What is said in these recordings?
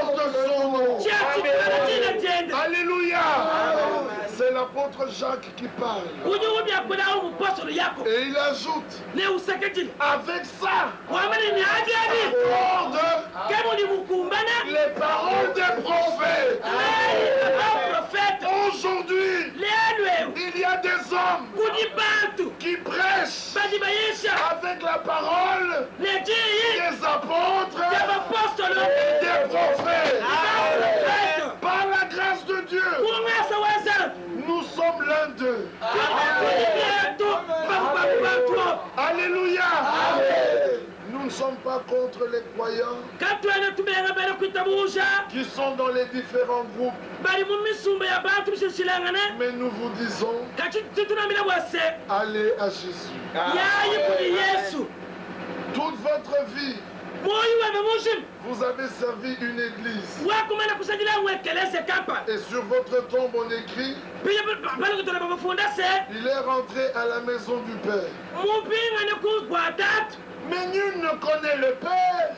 porte son nom. Amen. Alléluia. C'est l'apôtre Jacques qui parle. Et il ajoute, avec ça, les paroles des prophètes. Aujourd'hui, il y a des hommes qui prêchent avec la parole des apôtres et des prophètes. Par la grâce de Dieu, nous sommes l'un d'eux. Alléluia. Nous ne sommes pas contre les croyants qui sont dans les différents groupes. Mais nous vous disons, allez à Jésus. Toute votre vie, vous avez servi une église. Et sur votre tombe on écrit, il est rentré à la maison du Père. Mais nul ne connaît le Père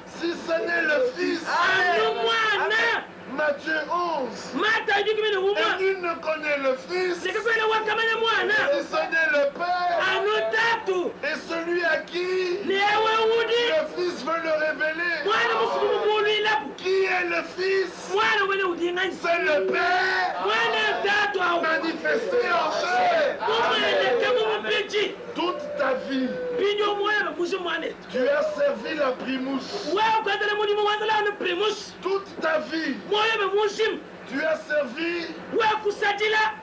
si ce n'est le Fils. Matthieu 11. Et nul ne connaît le Fils si ce n'est le Père et celui à qui le Fils veut le révéler. Qui est le Fils? C'est le Père manifesté en chair. Toute ta vie, tu as servi la primousse. Toute ta vie, tu as servi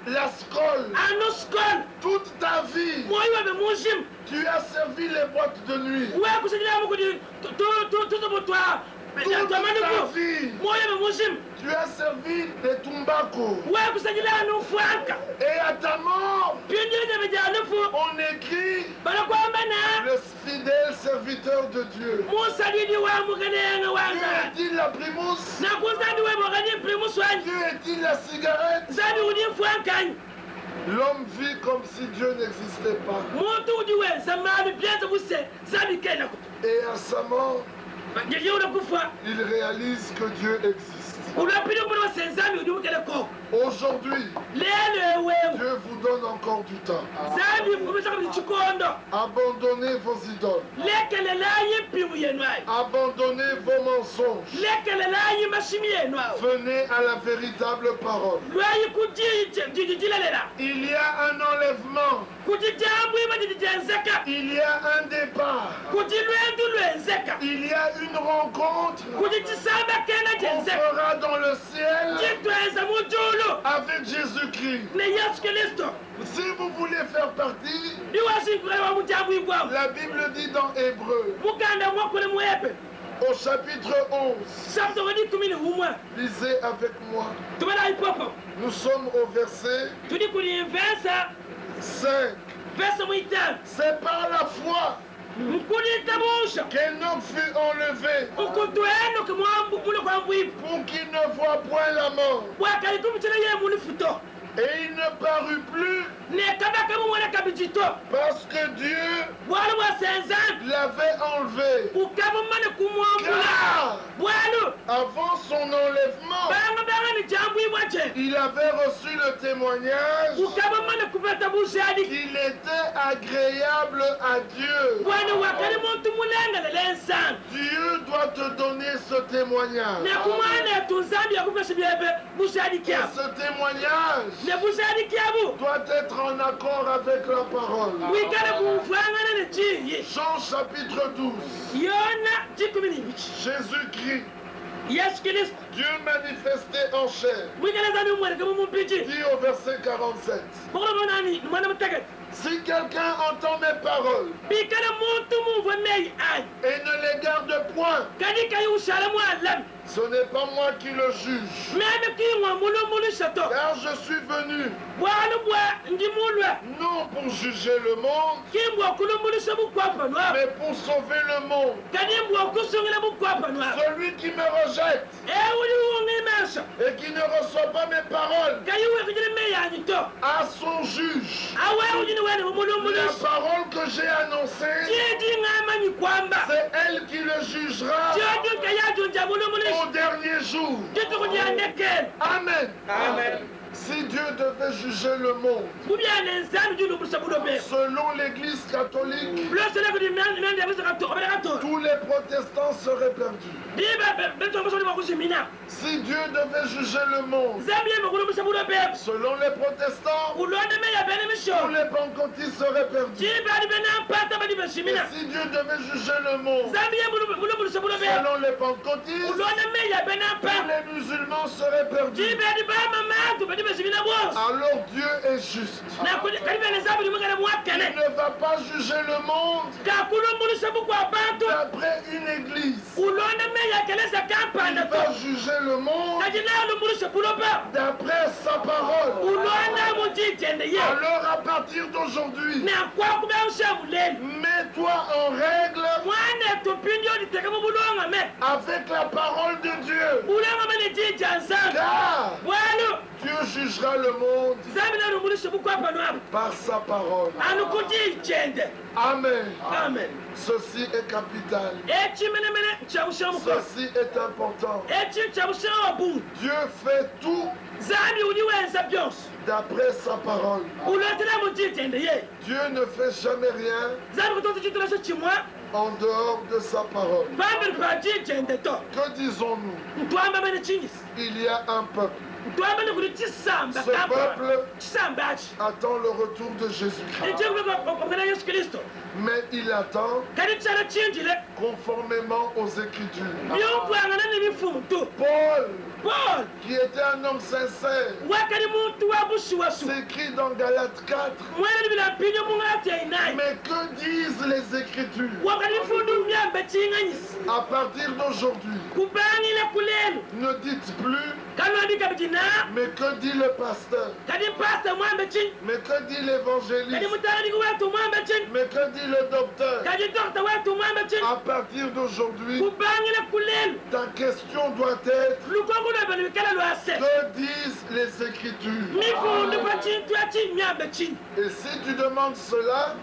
la scrolle. Toute ta vie, tu as servi les boîtes de nuit. Toute ta vie, tu as servi les tumbako. Et à ta mort, on écrit le fidèle serviteur de Dieu. Dieu est-il la primousse? Dieu est-il la cigarette? L'homme vit comme si Dieu n'existait pas. Et à sa mort, il réalise que Dieu existe. Aujourd'hui, Dieu vous donne encore du temps. Abandonnez vos idoles. Abandonnez vos mensonges. Venez à la véritable parole. Il y a un enlèvement. Il y a un départ. Il y a une rencontre qu'on fera dans le ciel avec Jésus-Christ. Si vous voulez faire partie, la Bible dit dans Hébreu, au chapitre 11, lisez avec moi. Nous sommes au verset 5. C'est par la foi qu'Enoch fut enlevé pour qu'il ne voie point la mort. Et il ne parut plus parce que Dieu l'avait enlevé. Car avant son enlèvement, il avait reçu le témoignage qu'il était agréable à Dieu. Dieu doit te donner ce témoignage. Et ce témoignage doit être en accord avec la parole. Jean chapitre 12. Jésus-Christ, Dieu manifesté en chair, dit au verset 47. Si quelqu'un entend mes paroles et ne les garde point, ce n'est pas moi qui le juge. Car je suis venu non pour juger le monde, mais pour sauver le monde. Celui qui me rejette et qui ne reçoit pas mes paroles à son juge. La parole que j'ai annoncée, c'est elle qui le jugera au dernier jour. Amen. Amen. Si Dieu devait juger le monde, selon l'Église catholique, tous les protestants seraient perdus. Si Dieu devait juger le monde, selon les protestants, tous les pentecôtistes seraient perdus. Et si Dieu devait juger le monde, selon les pentecôtistes, tous les musulmans seraient perdus. Alors Dieu est juste. Il ne va pas juger le monde d'après une église. Il va juger le monde d'après sa parole. Alors à partir d'aujourd'hui, mets-toi en règle avec la parole de Dieu. Car Dieu jugera le monde par sa parole. Amen. Amen. Ceci est capital. Ceci est important. Dieu fait tout d'après sa parole. Dieu ne fait jamais rien en dehors de sa parole. Que disons-nous? Il y a un peuple. Ce peuple attend le retour de Jésus-Christ. Mais il attend conformément aux Écritures. Paul, qui était un homme sincère, s'écrit dans Galates 4. Mais que disent les Écritures? À partir d'aujourd'hui, ne dites plus mais que dit le pasteur? Mais que dit l'évangéliste? Mais que dit le docteur? À partir d'aujourd'hui, ta question doit être: que disent les Écritures? Et si tu demandes cela,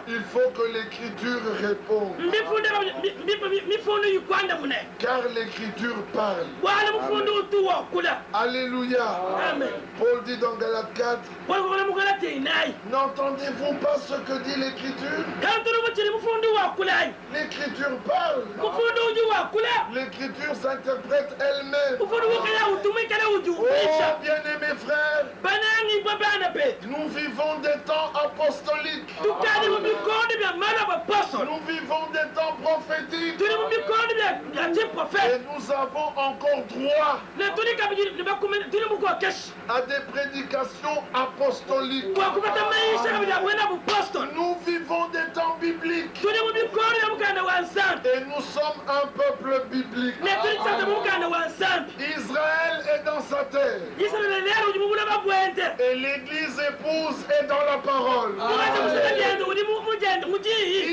il faut que l'Écriture réponde. Car l'Écriture parle. Alléluia. Amen. Paul dit dans Galates 4, n'entendez-vous pas ce que dit l'Écriture? L'Écriture parle. L'Écriture s'interprète elle-même. Oh, bien-aimés frères, nous vivons des temps apostoliques. Nous vivons des temps prophétiques. Et nous avons encore droit à des prédications apostoliques. Nous vivons des temps bibliques. Et nous sommes un peuple biblique. Israël est dans sa terre. Et l'église épouse est dans la parole.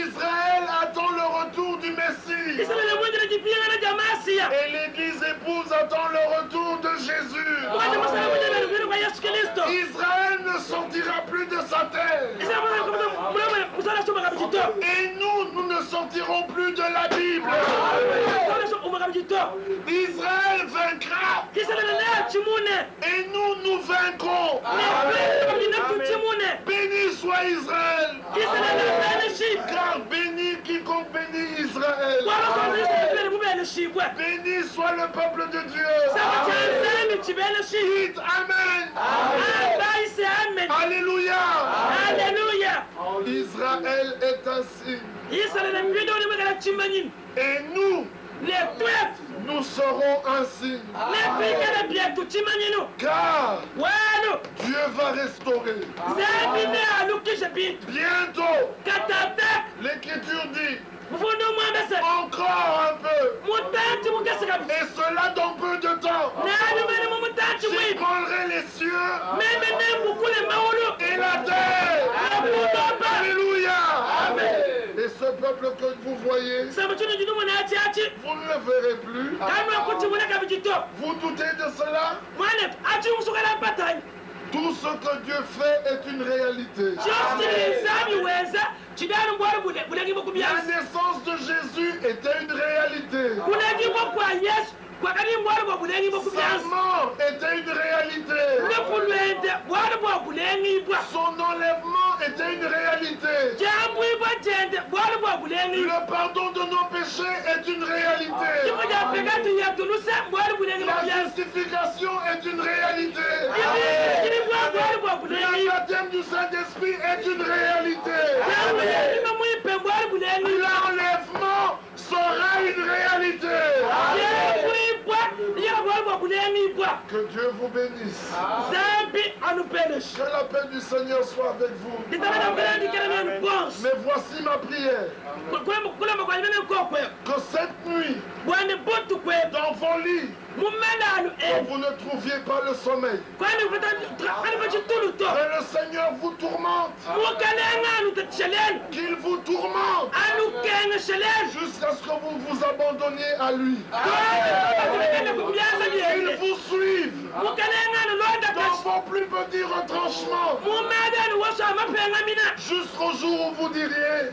Israël attend le retour du Messie. Et l'église épouse attend le retour de Jésus. Israël ne sortira plus de sa terre. Et nous ne sortirons plus de la Bible. Israël vaincra. Et nous vaincrons. Béni soit Israël. Car béni quiconque bénit Israël. Béni soit le peuple de Dieu. Dites Amen. Alléluia. Israël est un signe. Et nous serons un signe. Car Dieu va restaurer. Bientôt, l'Écriture dit encore un peu. Et cela dans peu de temps. J'ébranlerai les cieux et la terre. Alléluia. Et ce peuple que vous voyez, vous ne le verrez plus. Vous doutez de cela? Tout ce que Dieu fait est une réalité. La naissance de Jésus était une réalité. Sa mort était une réalité. Son enlèvement était une réalité. Le pardon de nos péchés est une réalité. La justification est une réalité. Le baptême du Saint-Esprit est une réalité. L'enlèvement sera une réalité. Que Dieu vous bénisse. Que la paix du Seigneur soit avec vous. Mais voici ma prière. Que cette nuit, dans vos lits, vous ne trouviez pas le sommeil. Que le Seigneur vous tourmente. Qu'il vous tourmente jusqu'à ce que vous vous abandonniez à lui. Qu'il vous suive dans vos plus petits retranchements jusqu'au jour où vous diriez: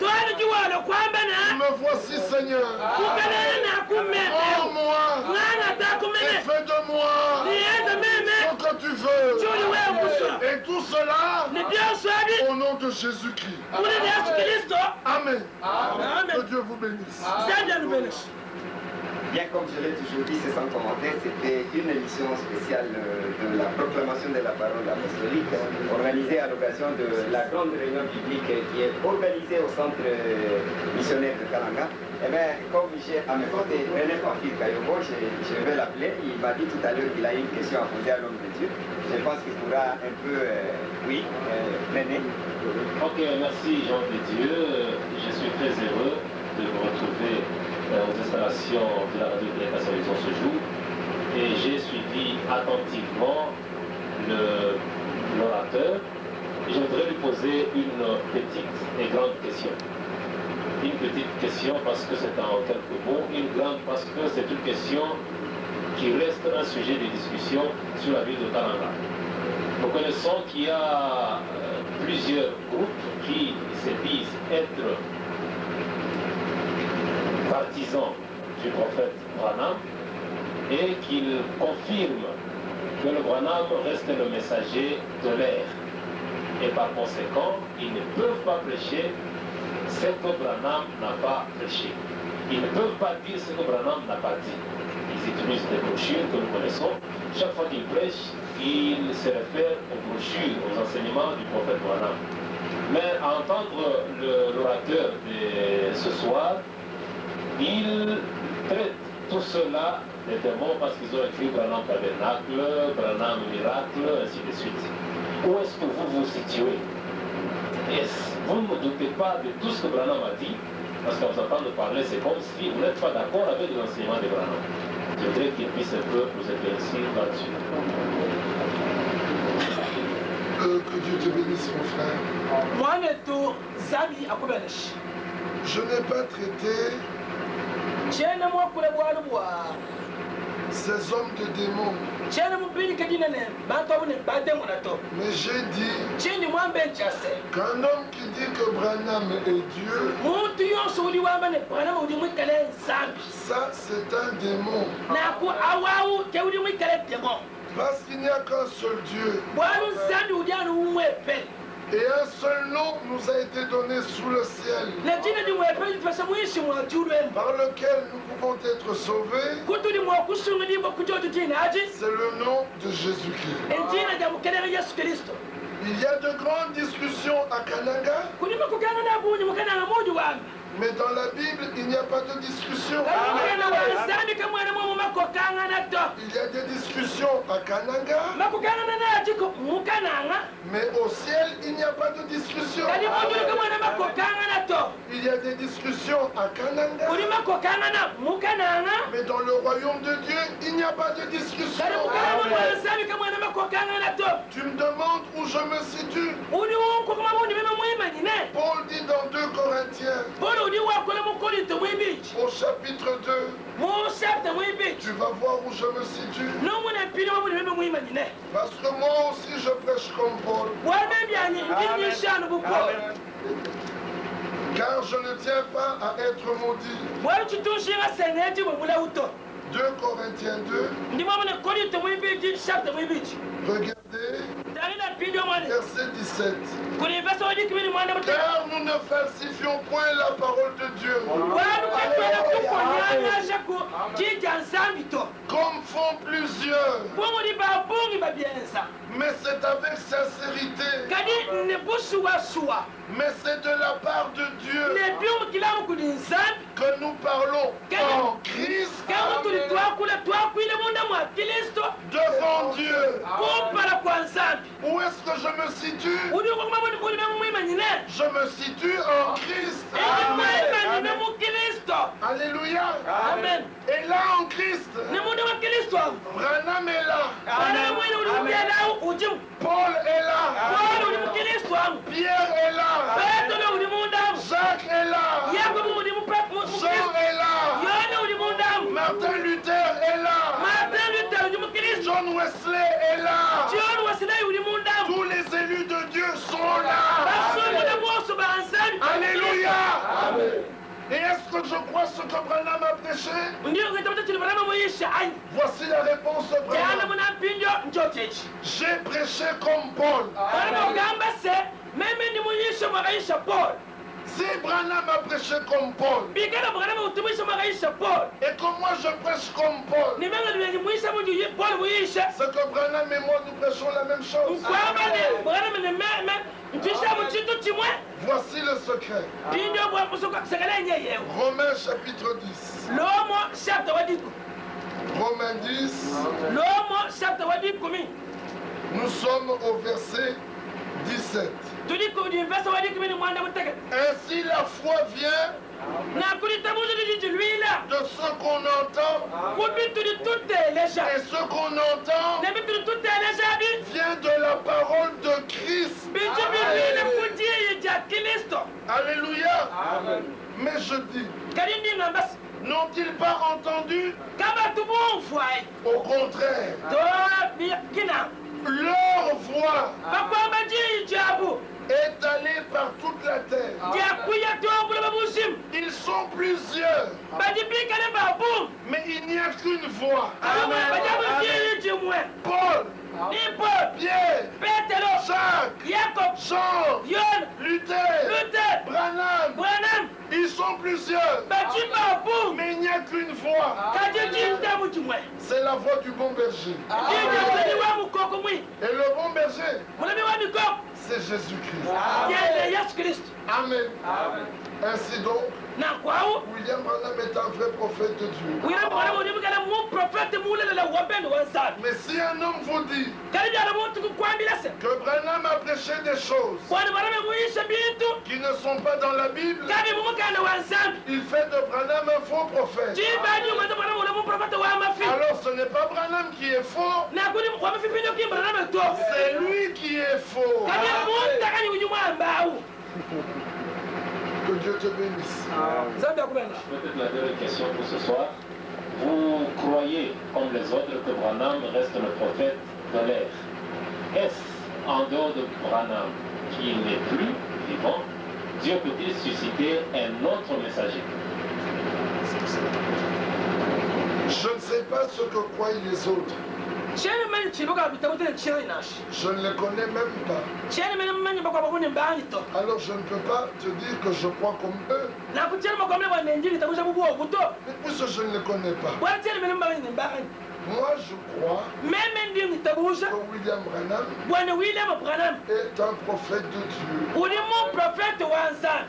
me voici Seigneur, prends-moi et fais de moi ce que tu veux. Et tout cela au nom de Jésus-Christ. Amen. Que Dieu vous bénisse. Bien, comme je l'ai toujours dit, c'est sans commentaire, c'était une émission spéciale de la proclamation de la parole apostolique organisée à l'occasion de la grande réunion biblique qui est organisée au centre missionnaire de Kalanga. Eh bien, comme j'ai à mes côtés René Pamphile Kayobo, je vais l'appeler. Il m'a dit tout à l'heure qu'il a une question à poser à l'homme de Dieu. Je pense qu'il pourra un peu... René. Ok, merci Jean de Dieu. Je suis très heureux de vous retrouver aux installations de la radio de Horizon ce jour, et j'ai suivi attentivement l'orateur. Je voudrais lui poser une petite et grande question. Une petite question parce que c'est en quelques mots, une grande parce que c'est une question qui reste un sujet de discussion sur la ville de Kalanga. Nous connaissons qu'il y a plusieurs groupes qui se disent être partisans du prophète Branham et qu'ils confirment que le Branham reste le messager de l'air. Et par conséquent, ils ne peuvent pas prêcher ce que Branham n'a pas prêché. Ils ne peuvent pas dire ce que Branham n'a pas dit. Ils utilisent des brochures que nous connaissons. Chaque fois qu'ils prêchent, ils se réfèrent aux brochures, aux enseignements du prophète Branham. Mais à entendre l'orateur de ce soir, il traite tout cela des démons parce qu'ils ont écrit Branham Tabernacle, Branham Miracle, ainsi de suite. Où est-ce que vous vous situez? Vous ne doutez pas de tout ce que Branham a dit, parce qu'à vous entendre parler, c'est comme si vous n'êtes pas d'accord avec l'enseignement de Branham. Je voudrais qu'il puisse un peu nous éclaircir là-dessus. Que Dieu te bénisse, mon frère. Je n'ai pas traité ces hommes de démons. Mais j'ai dit qu'un homme qui dit que Branham est Dieu, ça c'est un démon. Parce qu'il n'y a qu'un seul Dieu. Et un seul nom nous a été donné sous le ciel, par lequel nous pouvons être sauvés. C'est le nom de Jésus-Christ. Il y a de grandes discussions à Kananga, mais dans la Bible, il n'y a pas de discussion. Il y a des discussions à Kananga, mais au ciel, il n'y a pas de discussion. Il y a des discussions à Kananga, Mais dans le royaume de Dieu, il n'y a pas de discussion. Tu me demandes où je me situe. Paul dit dans 2 Corinthiens, au chapitre 2, tu vas voir où je me situe. Parce que moi aussi je prêche comme Paul. Car je ne tiens pas à être maudit. 2 Corinthiens 2. Regardez. Verset 17. Car nous ne falsifions point la parole de Dieu. Comme font plusieurs. Mais c'est avec sincérité. Mais c'est de la part de Dieu que nous parlons en Christ devant Dieu. Où est-ce que je me situe? Je me situe en Christ. Amen. Alléluia. Amen. Et là en Christ, Branham est là. Paul est là. Pierre est là. Jacques est là. Jean est là. Martin Luther est là. John Wesley est là. Tous les élus de Dieu sont là. Alléluia. Et est-ce que je crois ce que Branham a prêché? Voici la réponse de Branham. J'ai prêché comme Paul. Si Branham a prêché comme Paul, et que moi je prêche comme Paul, c'est que Branham et moi nous prêchons la même chose. Voici le secret. Romains chapitre 10. Romains 10. Nous sommes au verset 17. Ainsi la foi vient de ce qu'on entend, et ce qu'on entend vient de la parole de Christ. Alléluia. Amen. Mais je dis, n'ont-ils pas entendu? Au contraire, leur voix est allée par toute la terre. Ils sont plusieurs, mais il n'y a qu'une voix. Paul, Pierre, Jacques, Jean, Luther, Branham, ils sont plusieurs, mais il n'y a qu'une voix. C'est la voix du bon berger. Et le bon berger, c'est Jésus-Christ. Amen. Ainsi donc, William Branham est un vrai prophète de Dieu. Mais si un homme vous dit que Branham a prêché des choses qui ne sont pas dans la Bible, il fait de Branham un faux prophète. Alors ce n'est pas Branham qui est faux, c'est lui qui est faux. Que Dieu te bénisse. Peut-être la dernière question pour ce soir. Vous croyez, comme les autres, que Branham reste le prophète de l'ère. Est-ce en dehors de Branham, qui n'est plus vivant, Dieu peut-il susciter un autre messager? Je ne sais pas ce que croient les autres. Je ne les connais même pas. Alors je ne peux pas te dire que je crois comme eux. Mais puisque je ne les connais pas, moi je crois que William Branham est un prophète de Dieu.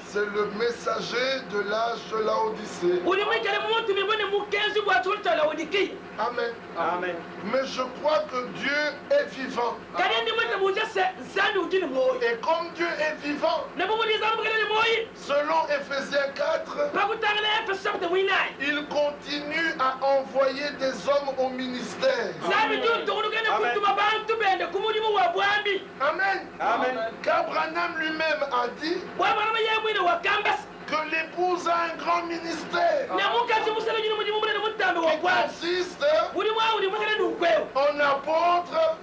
C'est le messager de l'âge de Laodicée. Amen. Amen. Mais je crois que Dieu est vivant. Et comme Dieu est vivant, selon Ephésiens 4, il continue à envoyer des hommes au ministère. Amen. Amen. Car Branham lui-même a dit que l'épouse a un grand ministère qui consiste en apôtre,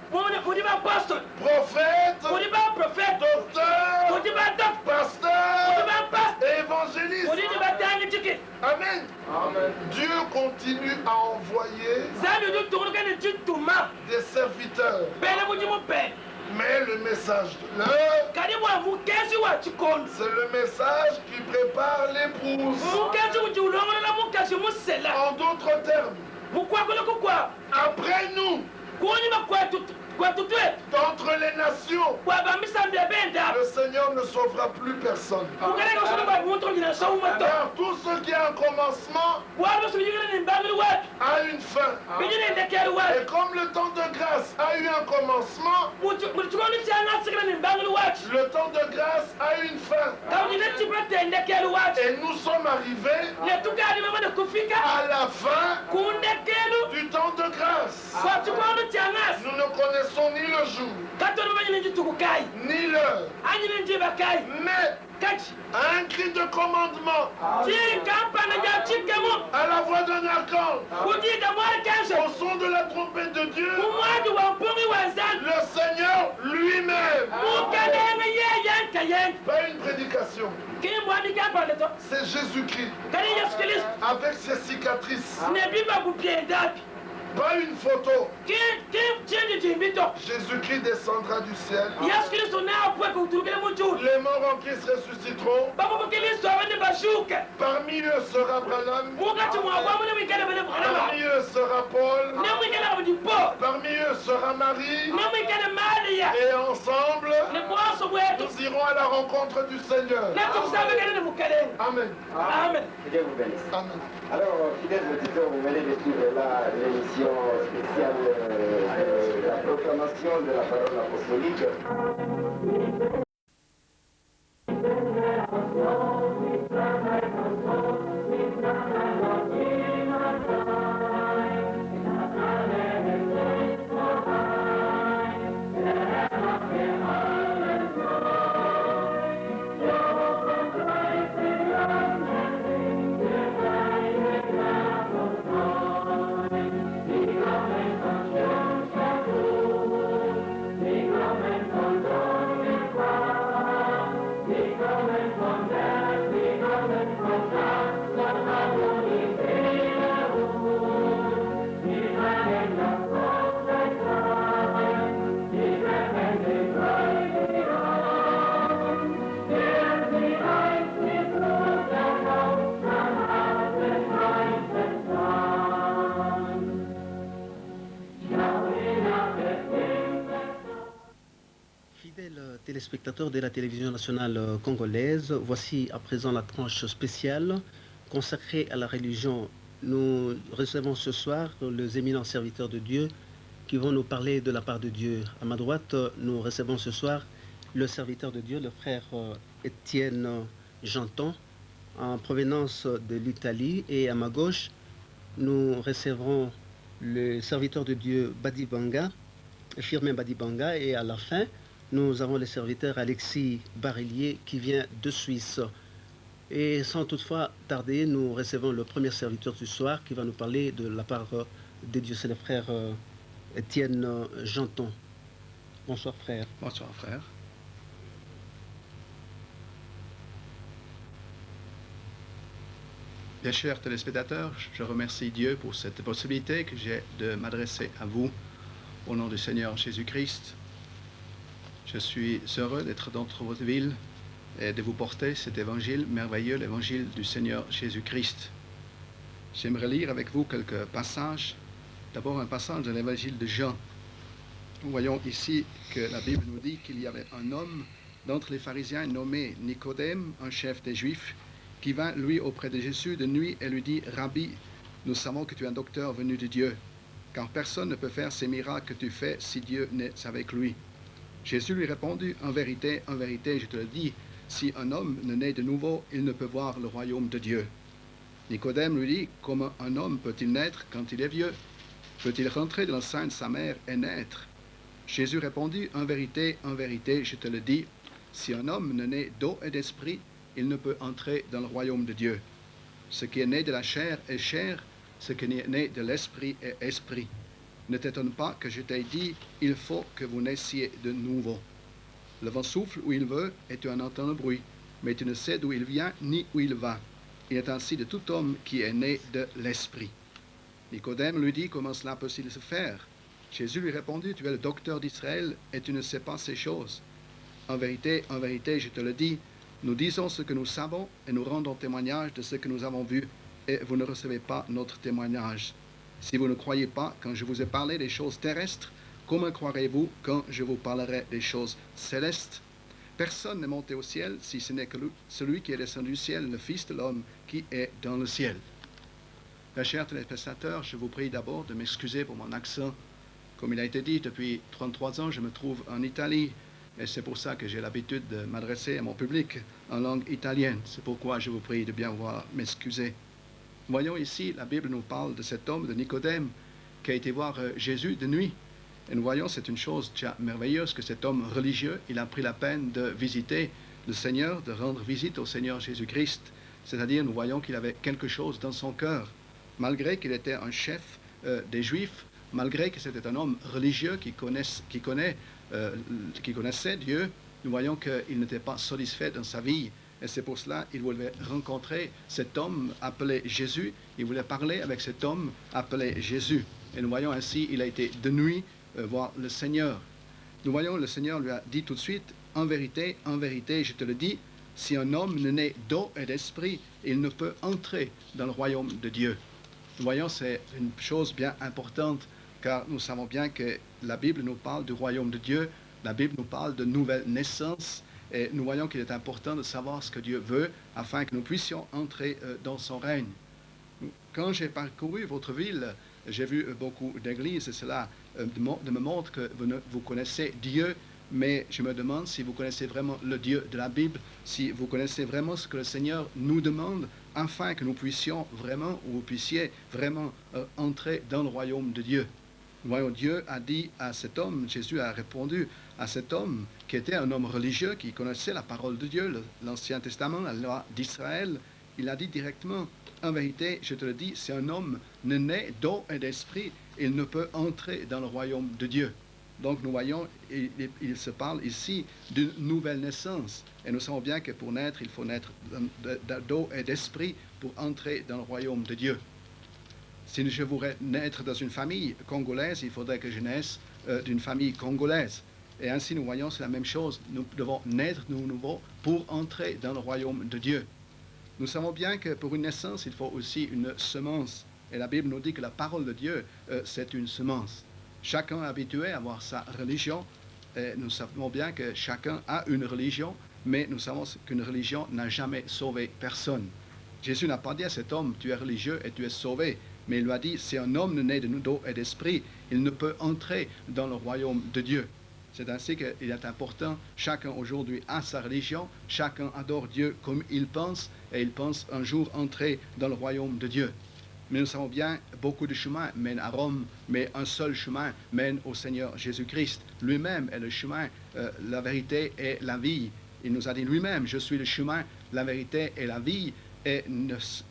prophète, docteur, pasteur et évangéliste. Amen. Amen. Dieu continue à envoyer des serviteurs. Mais le message de l'heure, c'est le message qui prépare l'épouse. En d'autres termes, après nous, d'entre les nations, le Seigneur ne sauvera plus personne. Car tout ce qui a un commencement a une fin. Et comme le temps de grâce a eu un commencement, le temps de grâce a une fin. Et nous sommes arrivés à la fin du temps de grâce. Nous ne connaissons ni le jour, ni l'heure, mais un cri de commandement, à la voix d'un archange, au son de la trompette de Dieu, le Seigneur lui-même, pas une prédication, c'est Jésus-Christ avec ses cicatrices, pas une photo. Jésus-Christ descendra du ciel. Les morts en Christ ressusciteront. Parmi eux sera Branham. Parmi eux sera Paul. Parmi eux sera Marie. Et ensemble, nous irons à la rencontre du Seigneur. Amen. Amen. Que Dieu vous bénisse. Amen. Alors, fidèles auditeurs, vous venez de suivre là l'émission spéciale de la proclamation de la parole apostolique. Téléspectateurs de la télévision nationale congolaise, voici à présent la tranche spéciale consacrée à la religion. Nous recevons ce soir les éminents serviteurs de Dieu qui vont nous parler de la part de Dieu. À ma droite, nous recevons ce soir le serviteur de Dieu, le frère Étienne Janton, en provenance de l'Italie. Et à ma gauche, nous recevrons le serviteur de Dieu Badibanga, Firmin Badibanga, et à la fin, nous avons le serviteur Alexis Barillier qui vient de Suisse. Et sans toutefois tarder, nous recevons le premier serviteur du soir qui va nous parler de la part de Dieu. C'est le frère Étienne Janton. Bonsoir frère. Bonsoir frère. Bien chers téléspectateurs, je remercie Dieu pour cette possibilité que j'ai de m'adresser à vous au nom du Seigneur Jésus-Christ. Je suis heureux d'être dans votre ville et de vous porter cet évangile merveilleux, l'évangile du Seigneur Jésus-Christ. J'aimerais lire avec vous quelques passages. D'abord un passage de l'évangile de Jean. Nous voyons ici que la Bible nous dit qu'il y avait un homme d'entre les pharisiens nommé Nicodème, un chef des Juifs, qui vint lui auprès de Jésus de nuit et lui dit « Rabbi, nous savons que tu es un docteur venu de Dieu, car personne ne peut faire ces miracles que tu fais si Dieu n'est avec lui. » Jésus lui répondit, en vérité, je te le dis, si un homme ne naît de nouveau, il ne peut voir le royaume de Dieu. Nicodème lui dit, comment un homme peut-il naître quand il est vieux? Peut-il rentrer dans le sein de sa mère et naître? Jésus répondit, en vérité, je te le dis, si un homme ne naît d'eau et d'esprit, il ne peut entrer dans le royaume de Dieu. Ce qui est né de la chair est chair, ce qui est né de l'esprit est esprit. Ne t'étonne pas que je t'ai dit, il faut que vous naissiez de nouveau. Le vent souffle où il veut et tu en entends le bruit, mais tu ne sais d'où il vient ni où il va. Il est ainsi de tout homme qui est né de l'esprit. Nicodème lui dit, comment cela peut-il se faire? Jésus lui répondit, tu es le docteur d'Israël et tu ne sais pas ces choses. En vérité, je te le dis, nous disons ce que nous savons et nous rendons témoignage de ce que nous avons vu, et vous ne recevez pas notre témoignage. Si vous ne croyez pas quand je vous ai parlé des choses terrestres, comment croirez-vous quand je vous parlerai des choses célestes? Personne n'est monté au ciel si ce n'est que celui qui est descendu du ciel, le Fils de l'homme qui est dans le ciel. Mes chers téléspectateurs, je vous prie d'abord de m'excuser pour mon accent. Comme il a été dit, depuis 33 ans, je me trouve en Italie. Et c'est pour ça que j'ai l'habitude de m'adresser à mon public en langue italienne. C'est pourquoi je vous prie de bien vouloir m'excuser. Voyons ici, la Bible nous parle de cet homme, de Nicodème, qui a été voir Jésus de nuit. Et nous voyons, c'est une chose déjà merveilleuse que cet homme religieux, il a pris la peine de visiter le Seigneur, de rendre visite au Seigneur Jésus-Christ. C'est-à-dire, nous voyons qu'il avait quelque chose dans son cœur. Malgré qu'il était un chef des Juifs, malgré que c'était un homme religieux qui connaissait Dieu, nous voyons qu'il n'était pas satisfait dans sa vie. Et c'est pour cela qu'il voulait rencontrer cet homme appelé Jésus. Il voulait parler avec cet homme appelé Jésus. Et nous voyons ainsi, il a été de nuit voir le Seigneur. Nous voyons, le Seigneur lui a dit tout de suite, en vérité, je te le dis, si un homme ne naît d'eau et d'esprit, il ne peut entrer dans le royaume de Dieu. Nous voyons, c'est une chose bien importante, car nous savons bien que la Bible nous parle du royaume de Dieu, la Bible nous parle de nouvelle naissance, et nous voyons qu'il est important de savoir ce que Dieu veut, afin que nous puissions entrer dans son règne. Quand j'ai parcouru votre ville, j'ai vu beaucoup d'églises, et cela me montre que vous connaissez Dieu, mais je me demande si vous connaissez vraiment le Dieu de la Bible, si vous connaissez vraiment ce que le Seigneur nous demande, afin que nous puissions vraiment, ou vous puissiez vraiment entrer dans le royaume de Dieu. Nous voyons, Dieu a dit à cet homme, Jésus a répondu à cet homme qui était un homme religieux, qui connaissait la parole de Dieu, l'Ancien Testament, la loi d'Israël. Il a dit directement, en vérité, je te le dis, si un homme ne naît d'eau et d'esprit, il ne peut entrer dans le royaume de Dieu. Donc nous voyons, il se parle ici d'une nouvelle naissance. Et nous savons bien que pour naître, il faut naître d'eau et d'esprit pour entrer dans le royaume de Dieu. Si je voudrais naître dans une famille congolaise, il faudrait que je naisse d'une famille congolaise. Et ainsi nous voyons, c'est la même chose. Nous devons naître de nouveau pour entrer dans le royaume de Dieu. Nous savons bien que pour une naissance, il faut aussi une semence. Et la Bible nous dit que la parole de Dieu, c'est une semence. Chacun est habitué à avoir sa religion. Et nous savons bien que chacun a une religion, mais nous savons qu'une religion n'a jamais sauvé personne. Jésus n'a pas dit à cet homme, tu es religieux et tu es sauvé. Mais il lui a dit, si un homme ne naît d'eau et d'esprit, il ne peut entrer dans le royaume de Dieu. C'est ainsi qu'il est important, chacun aujourd'hui a sa religion, chacun adore Dieu comme il pense, et il pense un jour entrer dans le royaume de Dieu. Mais nous savons bien, beaucoup de chemins mènent à Rome, mais un seul chemin mène au Seigneur Jésus-Christ. Lui-même est le chemin, la vérité et la vie. Il nous a dit lui-même, je suis le chemin, la vérité et la vie, et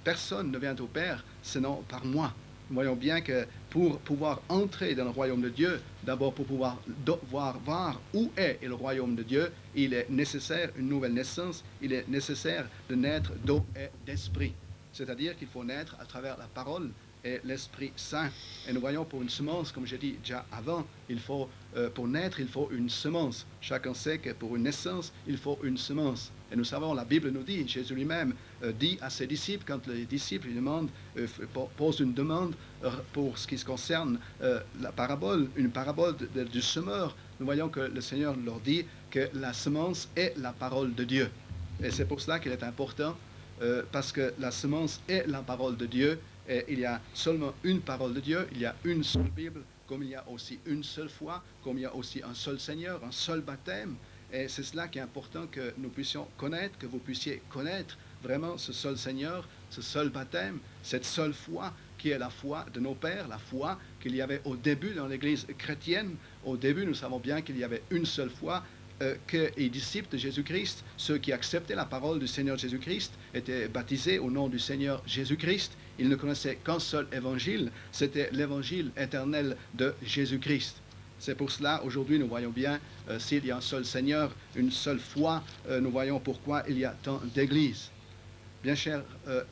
personne ne vient au Père sinon par moi. Nous voyons bien que pour pouvoir entrer dans le royaume de Dieu, d'abord pour pouvoir voir où est le royaume de Dieu, il est nécessaire une nouvelle naissance, il est nécessaire de naître d'eau et d'esprit. C'est-à-dire qu'il faut naître à travers la parole et l'Esprit Saint. Et nous voyons pour une semence, comme j'ai dit déjà avant, pour naître, il faut une semence. Chacun sait que pour une naissance, il faut une semence. Et nous savons, la Bible nous dit, Jésus lui-même dit à ses disciples, quand les disciples lui posent une demande pour ce qui se concerne la parabole, une parabole du semeur, nous voyons que le Seigneur leur dit que la semence est la parole de Dieu. Et c'est pour cela qu'il est important, parce que la semence est la parole de Dieu, et il y a seulement une parole de Dieu, il y a une seule Bible, comme il y a aussi une seule foi, comme il y a aussi un seul Seigneur, un seul baptême. Et c'est cela qui est important que nous puissions connaître, que vous puissiez connaître vraiment ce seul Seigneur, ce seul baptême, cette seule foi qui est la foi de nos pères, la foi qu'il y avait au début dans l'Église chrétienne. Au début, nous savons bien qu'il y avait une seule foi, que les disciples de Jésus-Christ, ceux qui acceptaient la parole du Seigneur Jésus-Christ, étaient baptisés au nom du Seigneur Jésus-Christ. Ils ne connaissaient qu'un seul évangile, c'était l'évangile éternel de Jésus-Christ. C'est pour cela, aujourd'hui, nous voyons bien, s'il y a un seul Seigneur, une seule foi, nous voyons pourquoi il y a tant d'églises. Bien chers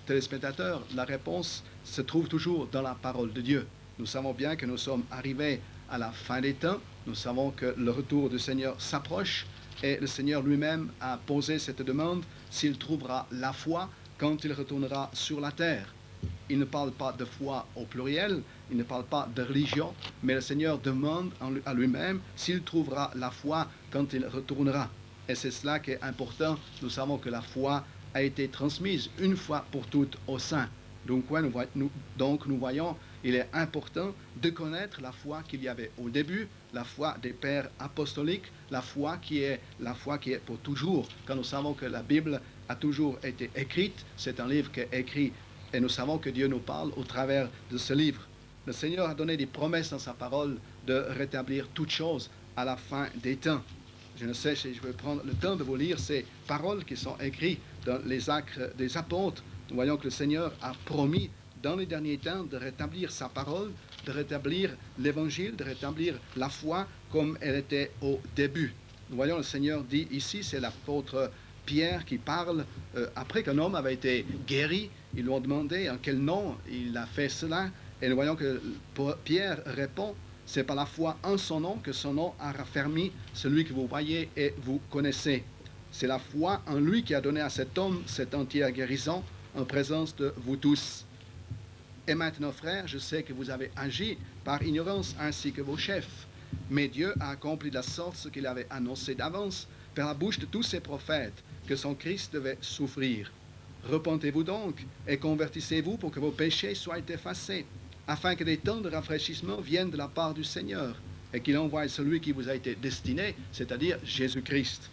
téléspectateurs, la réponse se trouve toujours dans la parole de Dieu. Nous savons bien que nous sommes arrivés à la fin des temps. Nous savons que le retour du Seigneur s'approche et le Seigneur lui-même a posé cette demande s'il trouvera la foi quand il retournera sur la terre. Il ne parle pas de foi au pluriel, il ne parle pas de religion, mais le Seigneur demande à lui-même s'il trouvera la foi quand il retournera. Et c'est cela qui est important. Nous savons que la foi a été transmise une fois pour toutes aux saints. Donc nous voyons, il est important de connaître la foi qu'il y avait au début, la foi des pères apostoliques, la foi qui est pour toujours. Quand nous savons que la Bible a toujours été écrite, c'est un livre qui est écrit et nous savons que Dieu nous parle au travers de ce livre. Le Seigneur a donné des promesses dans sa parole de rétablir toutes choses à la fin des temps. Je ne sais si je vais prendre le temps de vous lire ces paroles qui sont écrites dans les Actes des Apôtres. Nous voyons que le Seigneur a promis dans les derniers temps de rétablir sa parole, de rétablir l'évangile, de rétablir la foi comme elle était au début. Nous voyons le Seigneur dit ici, c'est l'apôtre Pierre qui parle, après qu'un homme avait été guéri, ils lui ont demandé en quel nom il a fait cela, et nous voyons que Pierre répond, c'est par la foi en son nom que son nom a raffermi celui que vous voyez et vous connaissez. C'est la foi en lui qui a donné à cet homme cette entière guérison en présence de vous tous. Et maintenant, frères, je sais que vous avez agi par ignorance ainsi que vos chefs, mais Dieu a accompli de la sorte ce qu'il avait annoncé d'avance par la bouche de tous ses prophètes, que son Christ devait souffrir. Repentez-vous donc et convertissez-vous pour que vos péchés soient effacés, afin que des temps de rafraîchissement viennent de la part du Seigneur, et qu'il envoie celui qui vous a été destiné, c'est-à-dire Jésus-Christ,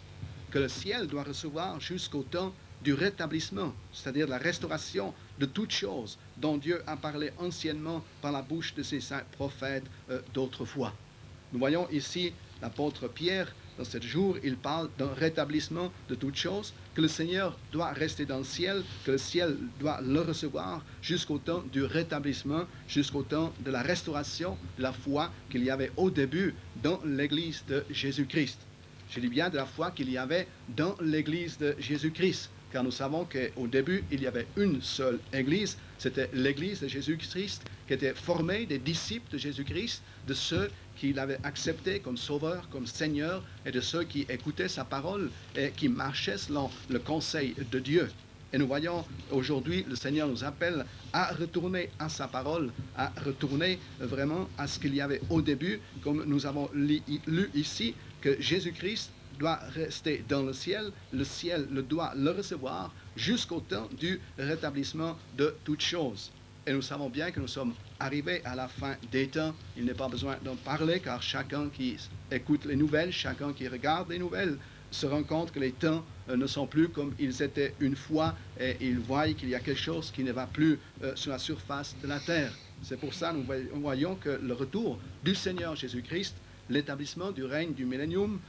que le ciel doit recevoir jusqu'au temps du rétablissement, c'est-à-dire la restauration de toutes choses dont Dieu a parlé anciennement par la bouche de ses saints prophètes d'autrefois. Nous voyons ici l'apôtre Pierre, dans ce jour, il parle d'un rétablissement de toutes choses, que le Seigneur doit rester dans le ciel, que le ciel doit le recevoir jusqu'au temps du rétablissement, jusqu'au temps de la restauration de la foi qu'il y avait au début dans l'Église de Jésus-Christ. Je dis bien de la foi qu'il y avait dans l'Église de Jésus-Christ, car nous savons qu'au début, il y avait une seule Église, c'était l'Église de Jésus-Christ, qui était formée des disciples de Jésus-Christ, de ceux qui l'avaient accepté comme sauveur, comme Seigneur, et de ceux qui écoutaient sa parole et qui marchaient selon le conseil de Dieu. Et nous voyons aujourd'hui, le Seigneur nous appelle à retourner à sa parole, à retourner vraiment à ce qu'il y avait au début, comme nous avons lu ici, que Jésus-Christ doit rester dans le ciel doit le recevoir jusqu'au temps du rétablissement de toutes choses. Et nous savons bien que nous sommes arrivés à la fin des temps. Il n'est pas besoin d'en parler, car chacun qui écoute les nouvelles, chacun qui regarde les nouvelles, se rend compte que les temps ne sont plus comme ils étaient une fois, et ils voient qu'il y a quelque chose qui ne va plus sur la surface de la terre. C'est pour ça que nous voyons que le retour du Seigneur Jésus-Christ, l'établissement du règne du millénium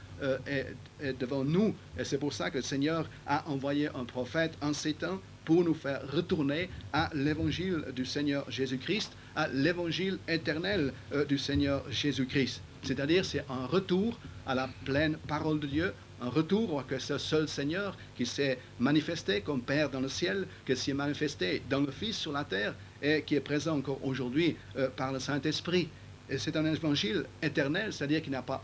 est devant nous. Et c'est pour ça que le Seigneur a envoyé un prophète en ces temps pour nous faire retourner à l'évangile du Seigneur Jésus-Christ, à l'évangile éternel du Seigneur Jésus-Christ. C'est-à-dire, c'est un retour à la pleine parole de Dieu, un retour à ce seul Seigneur qui s'est manifesté comme Père dans le ciel, qui s'est manifesté dans le Fils sur la terre et qui est présent encore aujourd'hui par le Saint-Esprit. Et c'est un évangile éternel, c'est-à-dire qui n'a pas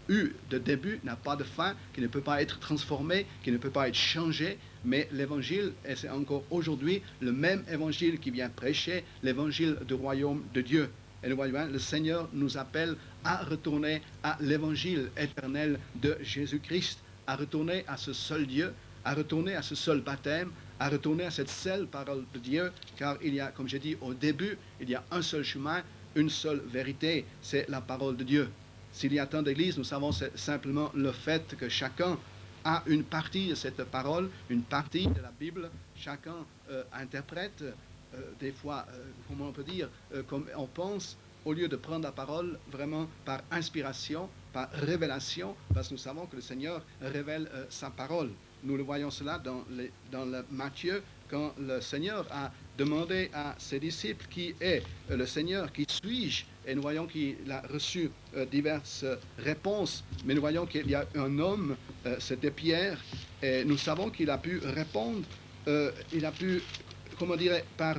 eu de début, n'a pas de fin, qui ne peut pas être transformé, qui ne peut pas être changé, mais l'évangile, et c'est encore aujourd'hui le même évangile qui vient prêcher, l'évangile du royaume de Dieu. Et nous voyons, le Seigneur nous appelle à retourner à l'évangile éternel de Jésus-Christ, à retourner à ce seul Dieu, à retourner à ce seul baptême, à retourner à cette seule parole de Dieu, car il y a, comme j'ai dit au début, il y a un seul chemin, une seule vérité, c'est la parole de Dieu. S'il y a tant d'églises, nous savons simplement le fait que chacun a une partie de cette parole, une partie de la Bible chacun interprète, des fois, comment on peut dire, comme on pense, au lieu de prendre la parole vraiment par inspiration, par révélation, parce que nous savons que le Seigneur révèle sa parole. Nous le voyons cela dans le Matthieu, quand le Seigneur a demandé à ses disciples qui est le Seigneur, qui suis-je, et nous voyons qu'il a reçu diverses réponses, mais nous voyons qu'il y a un homme, c'était Pierre, et nous savons qu'il a pu répondre, il a pu, comment dirais, par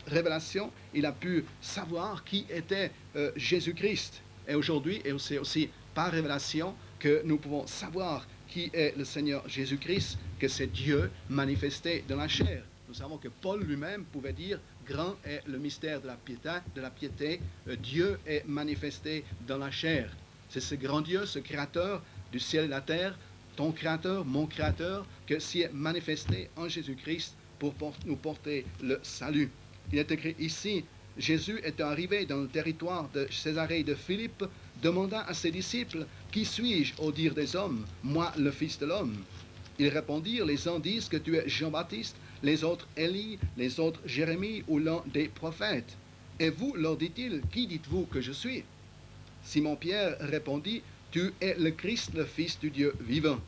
révélation, il a pu savoir qui était Jésus-Christ. Et aujourd'hui, et c'est aussi par révélation que nous pouvons savoir qui est le Seigneur Jésus-Christ, que c'est Dieu manifesté dans la chair. Nous savons que Paul lui-même pouvait dire « Grand est le mystère de la piété, Dieu est manifesté dans la chair ». C'est ce grand Dieu, ce créateur du ciel et de la terre, ton créateur, mon créateur, que s'y est manifesté en Jésus-Christ pour nous porter le salut. Il est écrit ici, Jésus est arrivé dans le territoire de Césarée de Philippe, demanda à ses disciples, « Qui suis-je au dire des hommes, moi le Fils de l'homme ?» Ils répondirent, « Les uns disent que tu es Jean-Baptiste, les autres Élie, les autres Jérémie ou l'un des prophètes. Et vous, leur dit-il, qui dites-vous que je suis ?» Simon-Pierre répondit, « Tu es le Christ, le Fils du Dieu vivant. »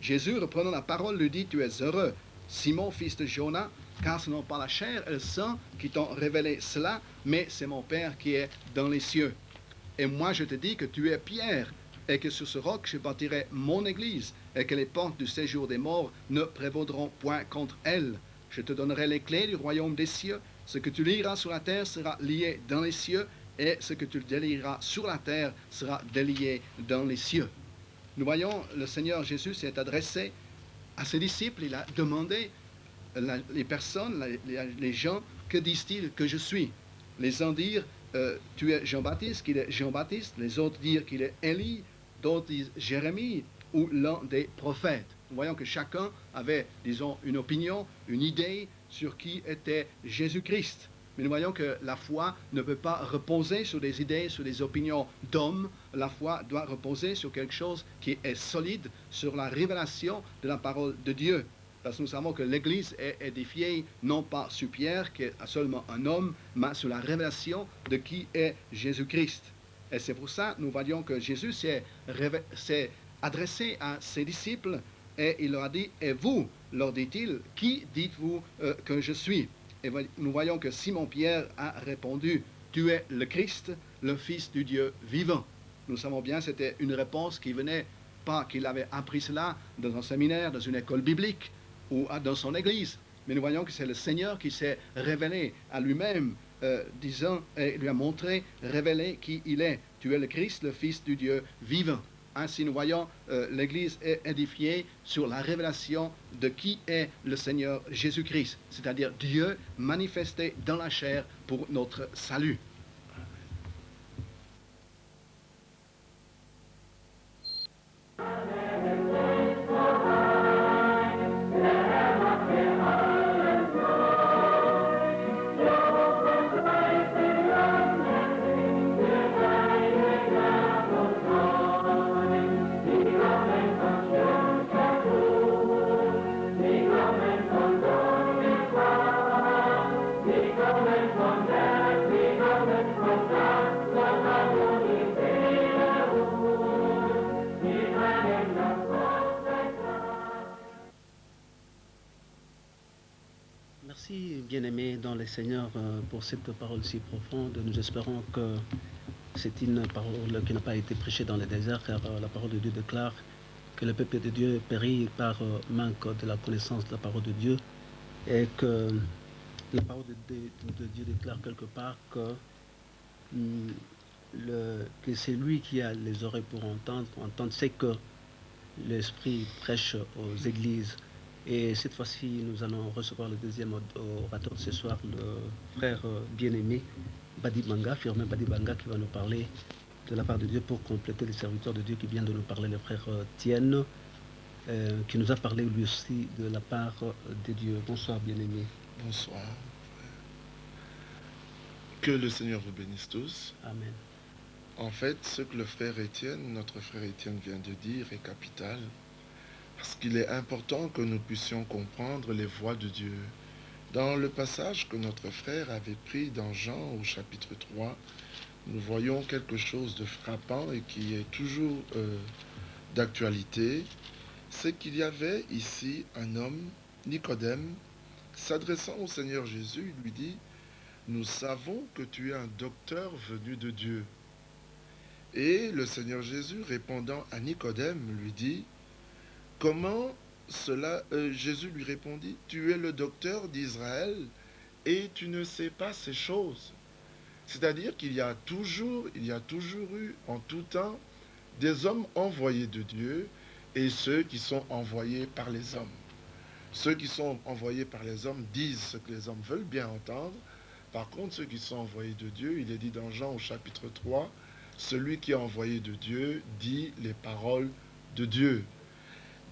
Jésus, reprenant la parole, lui dit, « Tu es heureux, Simon, fils de Jonas, car ce n'est pas la chair et le sang qui t'ont révélé cela, mais c'est mon Père qui est dans les cieux. Et moi je te dis que tu es Pierre, et que sur ce roc je bâtirai mon église, et que les portes du séjour des morts ne prévaudront point contre elle. Je te donnerai les clés du royaume des cieux. Ce que tu lieras sur la terre sera lié dans les cieux, et ce que tu délieras sur la terre sera délié dans les cieux. » Nous voyons, le Seigneur Jésus s'est adressé à ses disciples, il a demandé les personnes, les gens, que disent-ils que je suis? Les uns dirent, tu es Jean-Baptiste, qu'il est Jean-Baptiste. Les autres dirent qu'il est Élie, d'autres disent Jérémie ou l'un des prophètes. Nous voyons que chacun avait, disons, une opinion, une idée sur qui était Jésus-Christ. Mais nous voyons que la foi ne peut pas reposer sur des idées, sur des opinions d'hommes. La foi doit reposer sur quelque chose qui est solide, sur la révélation de la parole de Dieu. Parce que nous savons que l'Église est édifiée non pas sur Pierre, qui est seulement un homme, mais sur la révélation de qui est Jésus-Christ. Et c'est pour ça que nous voyons que Jésus s'est adressé à ses disciples et il leur a dit, « Et vous, leur dit-il, qui dites-vous que je suis ?» Et nous voyons que Simon-Pierre a répondu, « Tu es le Christ, le Fils du Dieu vivant. » Nous savons bien que c'était une réponse qui venait, pas qu'il avait appris cela dans un séminaire, dans une école biblique ou dans son église, mais nous voyons que c'est le Seigneur qui s'est révélé à lui-même, disant, et lui a montré, révélé qui il est. « Tu es le Christ, le Fils du Dieu vivant. » Ainsi, nous voyons, l'Église est édifiée sur la révélation de qui est le Seigneur Jésus-Christ, c'est-à-dire Dieu manifesté dans la chair pour notre salut. Merci, bien-aimés dans le Seigneur, pour cette parole si profonde. Nous espérons que c'est une parole qui n'a pas été prêchée dans le désert, car la parole de Dieu déclare que le peuple de Dieu périt par manque de la connaissance de la parole de Dieu, et que la parole de Dieu déclare quelque part que c'est lui qui a les oreilles pour entendre. C'est que l'Esprit prêche aux églises. Et cette fois-ci, nous allons recevoir le deuxième orateur de ce soir, le frère bien-aimé Badi Banga, Firmin Badi Banga, qui va nous parler de la part de Dieu pour compléter les serviteurs de Dieu qui vient de nous parler, le frère Tienne, qui nous a parlé lui aussi de la part de Dieu. Bonsoir, bien-aimé. Bonsoir. Que le Seigneur vous bénisse tous. Amen. En fait, ce que le frère Étienne, notre frère Étienne vient de dire est capital. parce qu'il est important que nous puissions comprendre les voies de Dieu. Dans le passage que notre frère avait pris dans Jean au chapitre 3, nous voyons quelque chose de frappant et qui est toujours d'actualité. C'est qu'il y avait ici un homme, Nicodème, s'adressant au Seigneur Jésus, il lui dit, « Nous savons que tu es un docteur venu de Dieu. » Et le Seigneur Jésus, répondant à Nicodème, lui dit, « Comment cela ?» Jésus lui répondit, « Tu es le docteur d'Israël et tu ne sais pas ces choses. » C'est-à-dire qu'il y a toujours eu en tout temps des hommes envoyés de Dieu et ceux qui sont envoyés par les hommes. Ceux qui sont envoyés par les hommes disent ce que les hommes veulent bien entendre. Par contre, ceux qui sont envoyés de Dieu, il est dit dans Jean au chapitre 3, celui qui est envoyé de Dieu dit les paroles de Dieu.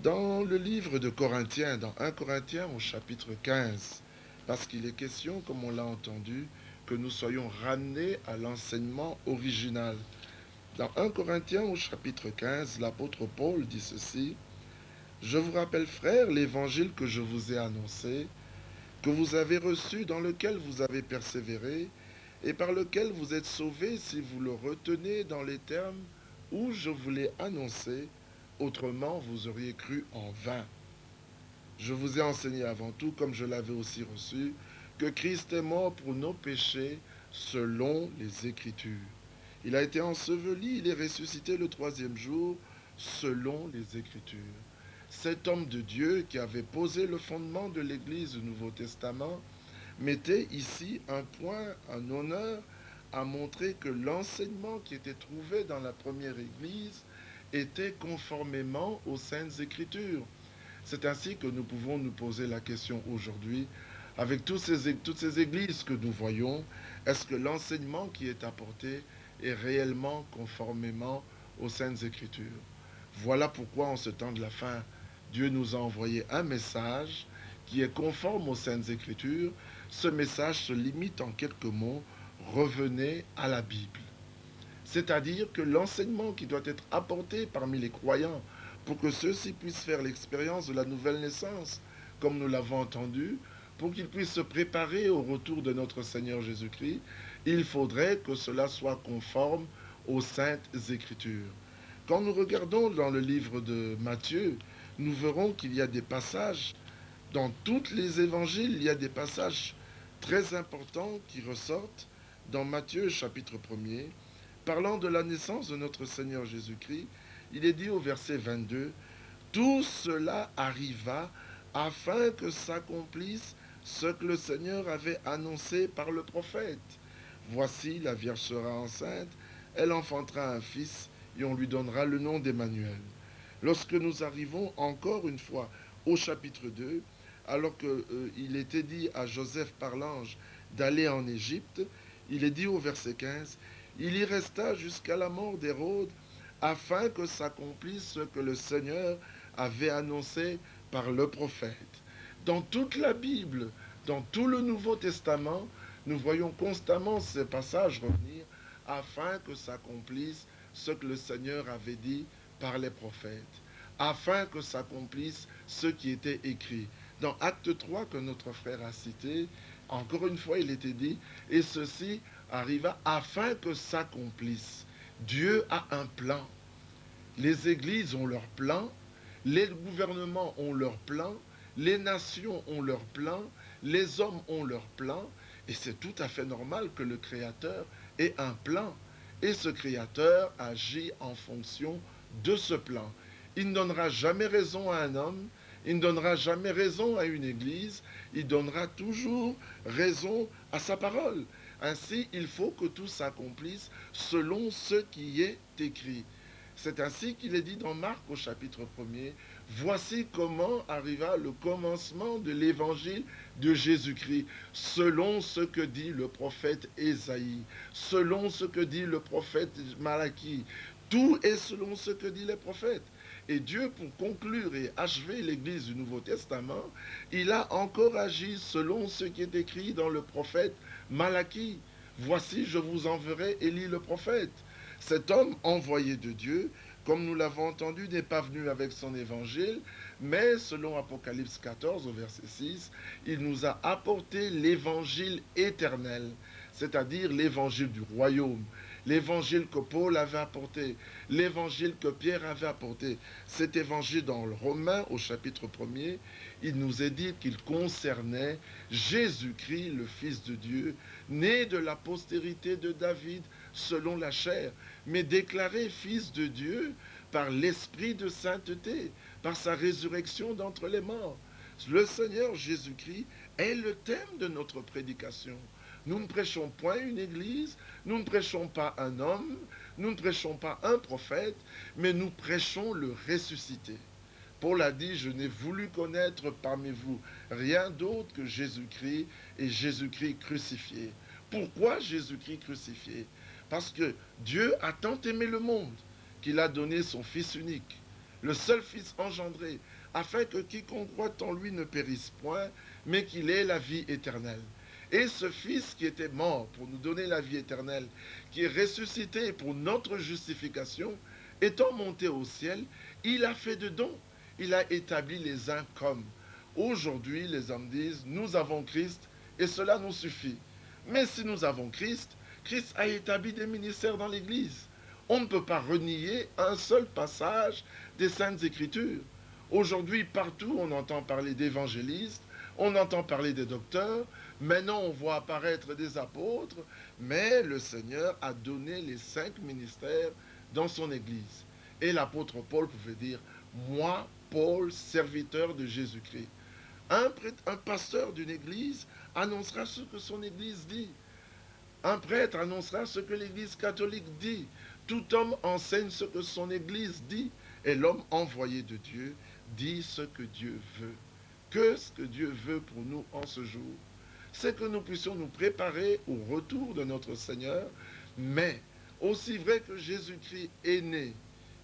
Dans le livre de Corinthiens, dans 1 Corinthiens au chapitre 15, parce qu'il est question, comme on l'a entendu, que nous soyons ramenés à l'enseignement original. Dans 1 Corinthiens au chapitre 15, l'apôtre Paul dit ceci, « Je vous rappelle, frères, l'évangile que je vous ai annoncé, que vous avez reçu, dans lequel vous avez persévéré, et par lequel vous êtes sauvés si vous le retenez dans les termes où je vous l'ai annoncé, autrement vous auriez cru en vain. Je vous ai enseigné avant tout, comme je l'avais aussi reçu, que Christ est mort pour nos péchés selon les Écritures. Il a été enseveli, il est ressuscité le troisième jour selon les Écritures. » Cet homme de Dieu qui avait posé le fondement de l'Église du Nouveau Testament mettait ici un point, un honneur à montrer que l'enseignement qui était trouvé dans la première Église était conformément aux Saintes Écritures. C'est ainsi que nous pouvons nous poser la question aujourd'hui, avec toutes ces églises que nous voyons, est-ce que l'enseignement qui est apporté est réellement conformément aux Saintes Écritures? Voilà pourquoi en ce temps de la fin, Dieu nous a envoyé un message qui est conforme aux Saintes Écritures. Ce message se limite en quelques mots, revenez à la Bible. C'est-à-dire que l'enseignement qui doit être apporté parmi les croyants pour que ceux-ci puissent faire l'expérience de la nouvelle naissance, comme nous l'avons entendu, pour qu'ils puissent se préparer au retour de notre Seigneur Jésus-Christ, il faudrait que cela soit conforme aux Saintes Écritures. Quand nous regardons dans le livre de Matthieu, nous verrons qu'il y a des passages, dans tous les évangiles, il y a des passages très importants qui ressortent dans Matthieu chapitre 1er, parlant de la naissance de notre Seigneur Jésus-Christ. Il est dit au verset 22, « Tout cela arriva afin que s'accomplisse ce que le Seigneur avait annoncé par le prophète. Voici, la Vierge sera enceinte, elle enfantera un fils, et on lui donnera le nom d'Emmanuel. » Lorsque nous arrivons encore une fois au chapitre 2, alors qu'il était dit à Joseph par l'ange d'aller en Égypte, il est dit au verset 15, « Il y resta jusqu'à la mort d'Hérode, afin que s'accomplisse ce que le Seigneur avait annoncé par le prophète. » Dans toute la Bible, dans tout le Nouveau Testament, nous voyons constamment ces passages revenir, afin que s'accomplisse ce que le Seigneur avait dit par les prophètes, afin que s'accomplisse ce qui était écrit. Dans Acte 3 que notre frère a cité, encore une fois il était dit, et ceci arriva afin que s'accomplisse. Dieu a un plan. Les églises ont leur plan, les gouvernements ont leur plan, les nations ont leur plan, les hommes ont leur plan, et c'est tout à fait normal que le Créateur ait un plan. Et ce Créateur agit en fonction de ce plan. Il ne donnera jamais raison à un homme, il ne donnera jamais raison à une église, il donnera toujours raison à sa parole. Ainsi, il faut que tout s'accomplisse selon ce qui est écrit. C'est ainsi qu'il est dit dans Marc au chapitre 1er, « Voici comment arriva le commencement de l'évangile de Jésus-Christ, selon ce que dit le prophète Ésaïe, selon ce que dit le prophète Malachie. Tout est selon ce que dit les prophètes. » Et Dieu, pour conclure et achever l'Église du Nouveau Testament, il a encore agi selon ce qui est écrit dans le prophète Malachie. « Voici, je vous enverrai Élie le prophète. » Cet homme envoyé de Dieu comme nous l'avons entendu, n'est pas venu avec son évangile, mais selon Apocalypse 14 au verset 6, il nous a apporté l'évangile éternel, c'est-à-dire l'évangile du royaume, l'évangile que Paul avait apporté, l'évangile que Pierre avait apporté. Cet évangile dans le Romain au chapitre 1er, il nous est dit qu'il concernait Jésus-Christ, le Fils de Dieu, né de la postérité de David selon la chair, mais déclaré Fils de Dieu par l'Esprit de sainteté, par sa résurrection d'entre les morts. Le Seigneur Jésus-Christ est le thème de notre prédication. Nous ne prêchons point une église, nous ne prêchons pas un homme, nous ne prêchons pas un prophète, mais nous prêchons le ressuscité. Paul a dit, je n'ai voulu connaître parmi vous rien d'autre que Jésus-Christ et Jésus-Christ crucifié. Pourquoi Jésus-Christ crucifié? Parce que Dieu a tant aimé le monde qu'il a donné son Fils unique, le seul Fils engendré, afin que quiconque croit en lui ne périsse point, mais qu'il ait la vie éternelle. Et ce Fils qui était mort pour nous donner la vie éternelle, qui est ressuscité pour notre justification, étant monté au ciel, il a fait de dons. Il a établi les uns comme. Aujourd'hui, les hommes disent, nous avons Christ et cela nous suffit. Mais si nous avons Christ, Christ a établi des ministères dans l'Église. On ne peut pas renier un seul passage des Saintes Écritures. Aujourd'hui, partout, on entend parler d'évangélistes, on entend parler des docteurs, maintenant on voit apparaître des apôtres, mais le Seigneur a donné les 5 ministères dans son Église. Et l'apôtre Paul pouvait dire, moi, Paul, serviteur de Jésus-Christ. Un pasteur d'une église annoncera ce que son église dit. Un prêtre annoncera ce que l'église catholique dit. Tout homme enseigne ce que son église dit. Et l'homme envoyé de Dieu dit ce que Dieu veut. Que ce que Dieu veut pour nous en ce jour, c'est que nous puissions nous préparer au retour de notre Seigneur. Mais aussi vrai que Jésus-Christ est né,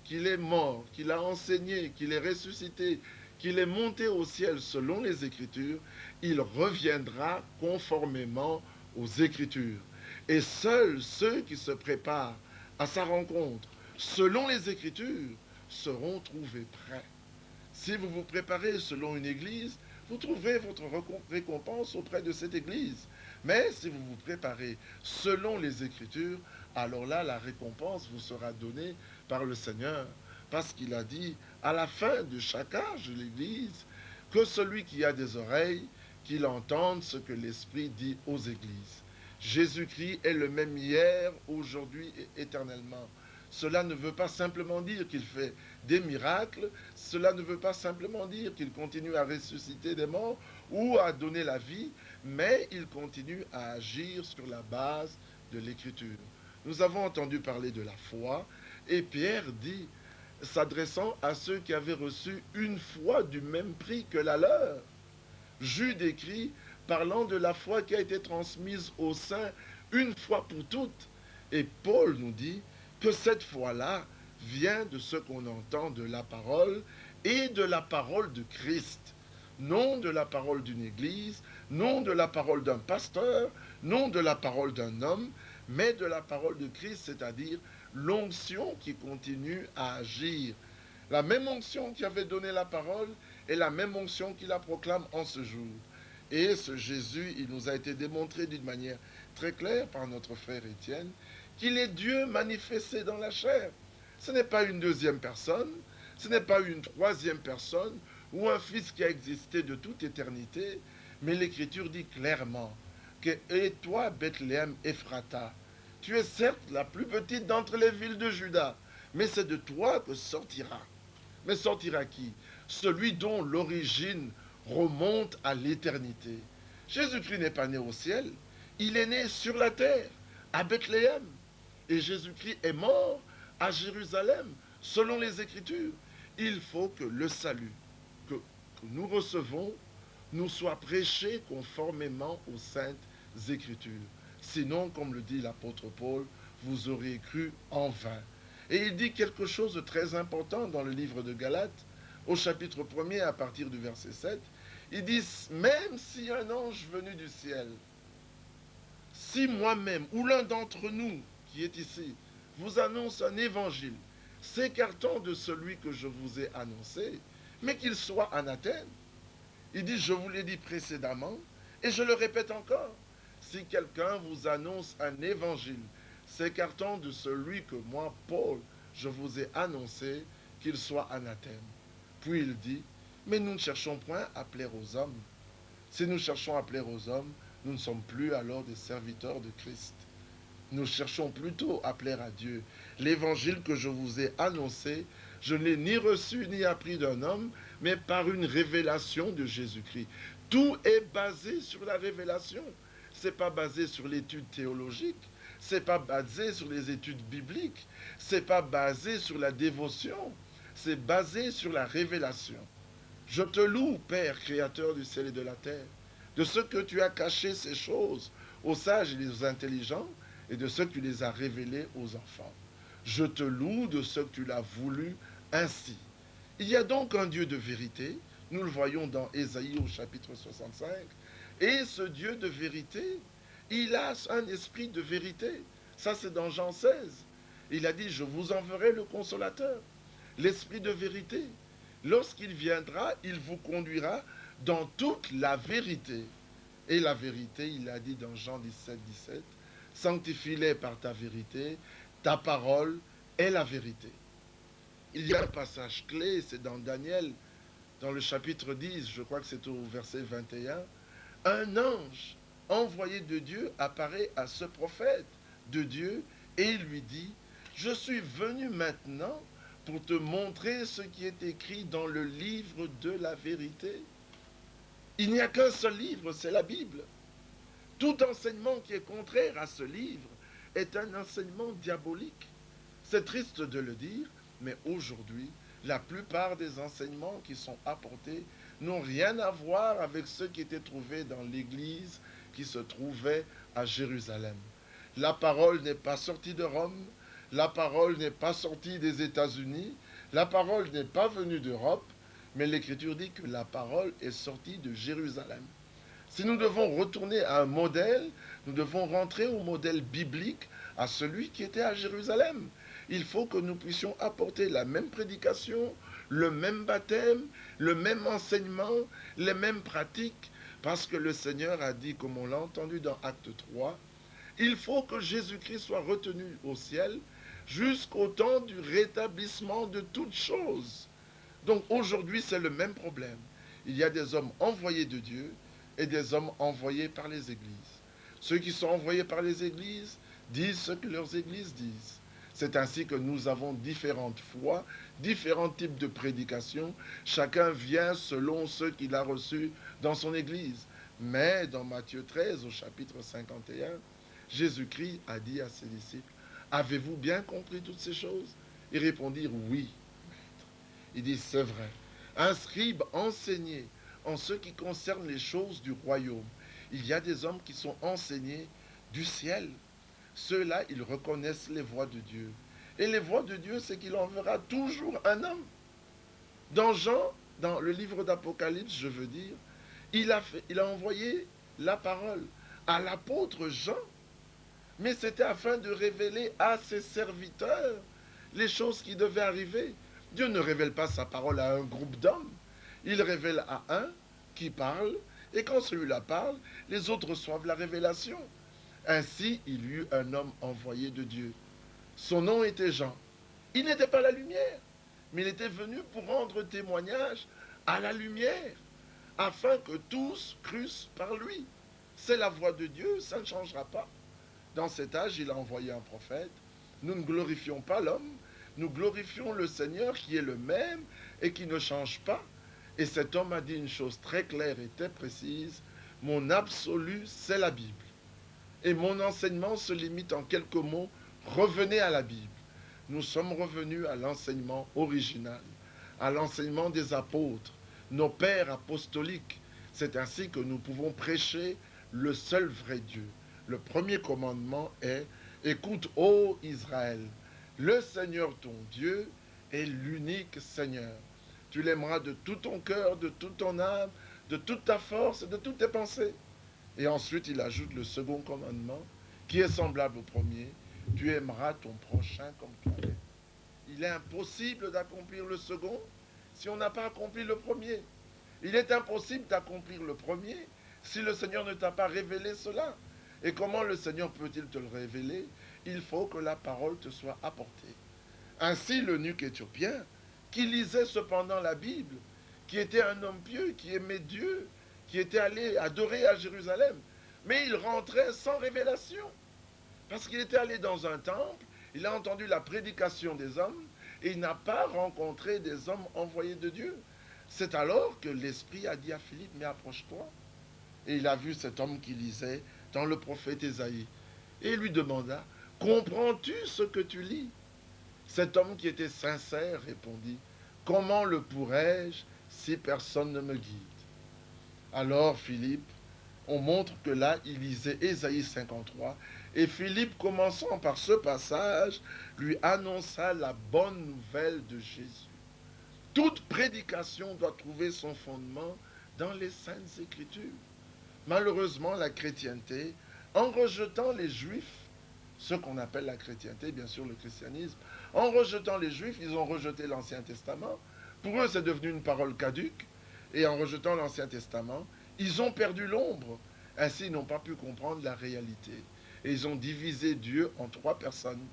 qu'il est mort, qu'il a enseigné, qu'il est ressuscité, qu'il est monté au ciel selon les Écritures, il reviendra conformément aux Écritures. Et seuls ceux qui se préparent à sa rencontre selon les Écritures seront trouvés prêts. Si vous vous préparez selon une église, vous trouverez votre récompense auprès de cette église. Mais si vous vous préparez selon les Écritures, alors là, la récompense vous sera donnée par le Seigneur. Parce qu'il a dit, à la fin de chaque âge de l'Église, que celui qui a des oreilles, qu'il entende ce que l'Esprit dit aux églises. Jésus-Christ est le même hier, aujourd'hui et éternellement. Cela ne veut pas simplement dire qu'il fait des miracles, cela ne veut pas simplement dire qu'il continue à ressusciter des morts ou à donner la vie, mais il continue à agir sur la base de l'Écriture. Nous avons entendu parler de la foi, et Pierre dit, s'adressant à ceux qui avaient reçu une foi du même prix que la leur. Jude écrit, parlant de la foi qui a été transmise aux saints une fois pour toutes. Et Paul nous dit que cette foi-là vient de ce qu'on entend de la parole et de la parole de Christ. Non de la parole d'une église, non de la parole d'un pasteur, non de la parole d'un homme, mais de la parole de Christ, c'est-à-dire l'onction qui continue à agir. La même onction qui avait donné la parole est la même onction qui la proclame en ce jour. Et ce Jésus, il nous a été démontré d'une manière très claire par notre frère Étienne, qu'il est Dieu manifesté dans la chair. Ce n'est pas une deuxième personne, ce n'est pas une troisième personne, ou un fils qui a existé de toute éternité, mais l'Écriture dit clairement que « Et toi, Bethléem Ephrata, tu es certes la plus petite d'entre les villes de Juda, mais c'est de toi que sortira. » Mais sortira qui? Celui dont l'origine remonte à l'éternité. Jésus-Christ n'est pas né au ciel, il est né sur la terre, à Bethléem. Et Jésus-Christ est mort à Jérusalem, selon les Écritures. Il faut que le salut que nous recevons nous soit prêché conformément aux saintes Écritures. Sinon, comme le dit l'apôtre Paul, vous auriez cru en vain. Et il dit quelque chose de très important dans le livre de Galates, au chapitre 1er, à partir du verset 7. Il dit, même si un ange venu du ciel, si moi-même, ou l'un d'entre nous qui est ici, vous annonce un évangile s'écartant de celui que je vous ai annoncé, mais qu'il soit anathème. Il dit, je vous l'ai dit précédemment, et je le répète encore, si quelqu'un vous annonce un évangile s'écartant de celui que moi, Paul, je vous ai annoncé, qu'il soit anathème. Puis il dit, mais nous ne cherchons point à plaire aux hommes. Si nous cherchons à plaire aux hommes, nous ne sommes plus alors des serviteurs de Christ. Nous cherchons plutôt à plaire à Dieu. L'évangile que je vous ai annoncé, je ne l'ai ni reçu ni appris d'un homme, mais par une révélation de Jésus-Christ. Tout est basé sur la révélation. Ce n'est pas basé sur l'étude théologique. Ce n'est pas basé sur les études bibliques. Ce n'est pas basé sur la dévotion. C'est basé sur la révélation. Je te loue, Père, créateur du ciel et de la terre, de ce que tu as caché ces choses aux sages et aux intelligents, et de ce que tu les as révélés aux enfants. Je te loue de ce que tu l'as voulu ainsi. Il y a donc un Dieu de vérité, nous le voyons dans Ésaïe au chapitre 65, et ce Dieu de vérité, il a un esprit de vérité. Ça, c'est dans Jean 16. Il a dit, je vous enverrai le consolateur, l'esprit de vérité. Lorsqu'il viendra, il vous conduira dans toute la vérité. Et la vérité, il a dit dans Jean 17, 17, sanctifie-les par ta vérité, ta parole est la vérité. Il y a un passage clé, c'est dans Daniel, dans le chapitre 10, je crois que c'est au verset 21, un ange envoyé de Dieu apparaît à ce prophète de Dieu et il lui dit, je suis venu maintenant pour te montrer ce qui est écrit dans le livre de la vérité. Il n'y a qu'un seul livre, c'est la Bible. Tout enseignement qui est contraire à ce livre est un enseignement diabolique. C'est triste de le dire, mais aujourd'hui, la plupart des enseignements qui sont apportés n'ont rien à voir avec ceux qui étaient trouvés dans l'église qui se trouvait à Jérusalem. La parole n'est pas sortie de Rome, la parole n'est pas sortie des États-Unis, la parole n'est pas venue d'Europe, mais l'Écriture dit que la parole est sortie de Jérusalem. Si nous devons retourner à un modèle, nous devons rentrer au modèle biblique, à celui qui était à Jérusalem. Il faut que nous puissions apporter la même prédication, le même baptême, le même enseignement, les mêmes pratiques, parce que le Seigneur a dit, comme on l'a entendu dans Acte 3, il faut que Jésus-Christ soit retenu au ciel jusqu'au temps du rétablissement de toutes choses. Donc aujourd'hui, c'est le même problème. Il y a des hommes envoyés de Dieu et des hommes envoyés par les églises. Ceux qui sont envoyés par les églises disent ce que leurs églises disent. C'est ainsi que nous avons différentes foi, différents types de prédications. Chacun vient selon ce qu'il a reçu dans son église. Mais dans Matthieu 13, au chapitre 51, Jésus-Christ a dit à ses disciples, « Avez-vous bien compris toutes ces choses ?» Ils répondirent, « Oui, maître. » Il dit, « C'est vrai. Un scribe enseigné en ce qui concerne les choses du royaume. Il y a des hommes qui sont enseignés du ciel. Ceux-là, ils reconnaissent les voies de Dieu. Et les voies de Dieu, c'est qu'il enverra toujours un homme. Dans Jean, dans le livre d'Apocalypse, je veux dire, il a envoyé la parole à l'apôtre Jean. Mais c'était afin de révéler à ses serviteurs les choses qui devaient arriver. Dieu ne révèle pas sa parole à un groupe d'hommes. Il révèle à un qui parle, et quand celui-là parle, les autres reçoivent la révélation. Ainsi, il y eut un homme envoyé de Dieu. Son nom était Jean. Il n'était pas la lumière, mais il était venu pour rendre témoignage à la lumière, afin que tous crussent par lui. C'est la voix de Dieu, ça ne changera pas. Dans cet âge, il a envoyé un prophète. Nous ne glorifions pas l'homme, nous glorifions le Seigneur qui est le même et qui ne change pas. Et cet homme a dit une chose très claire et très précise, mon absolu, c'est la Bible. Et mon enseignement se limite en quelques mots, revenez à la Bible. Nous sommes revenus à l'enseignement original, à l'enseignement des apôtres, nos pères apostoliques. C'est ainsi que nous pouvons prêcher le seul vrai Dieu. Le premier commandement est, écoute, ô Israël, le Seigneur ton Dieu est l'unique Seigneur. Tu l'aimeras de tout ton cœur, de toute ton âme, de toute ta force et de toutes tes pensées. Et ensuite, il ajoute le second commandement, qui est semblable au premier. Tu aimeras ton prochain comme toi-même. il est impossible d'accomplir le second si on n'a pas accompli le premier. Il est impossible d'accomplir le premier si le Seigneur ne t'a pas révélé cela. Et comment le Seigneur peut-il te le révéler? Il faut que la parole te soit apportée. Ainsi, l'eunuque éthiopien, qui lisait cependant la Bible, qui était un homme pieux, qui aimait Dieu, qui était allé adorer à Jérusalem, mais il rentrait sans révélation. Parce qu'il était allé dans un temple, il a entendu la prédication des hommes, et il n'a pas rencontré des hommes envoyés de Dieu. C'est alors que l'Esprit a dit à Philippe, mais approche-toi. Et il a vu cet homme qui lisait dans le prophète Ésaïe. Et il lui demanda, comprends-tu ce que tu lis? Cet homme qui était sincère répondit, comment le pourrais-je si personne ne me guide? Alors Philippe, on montre que là, il lisait Ésaïe 53, et Philippe, commençant par ce passage, lui annonça la bonne nouvelle de Jésus. Toute prédication doit trouver son fondement dans les Saintes Écritures. Malheureusement, la chrétienté, en rejetant les Juifs, ce qu'on appelle la chrétienté, bien sûr le christianisme, en rejetant les Juifs, ils ont rejeté l'Ancien Testament. Pour eux, c'est devenu une parole caduque. Et en rejetant l'Ancien Testament, ils ont perdu l'ombre. Ainsi, ils n'ont pas pu comprendre la réalité. Et ils ont divisé Dieu en 3 personnes.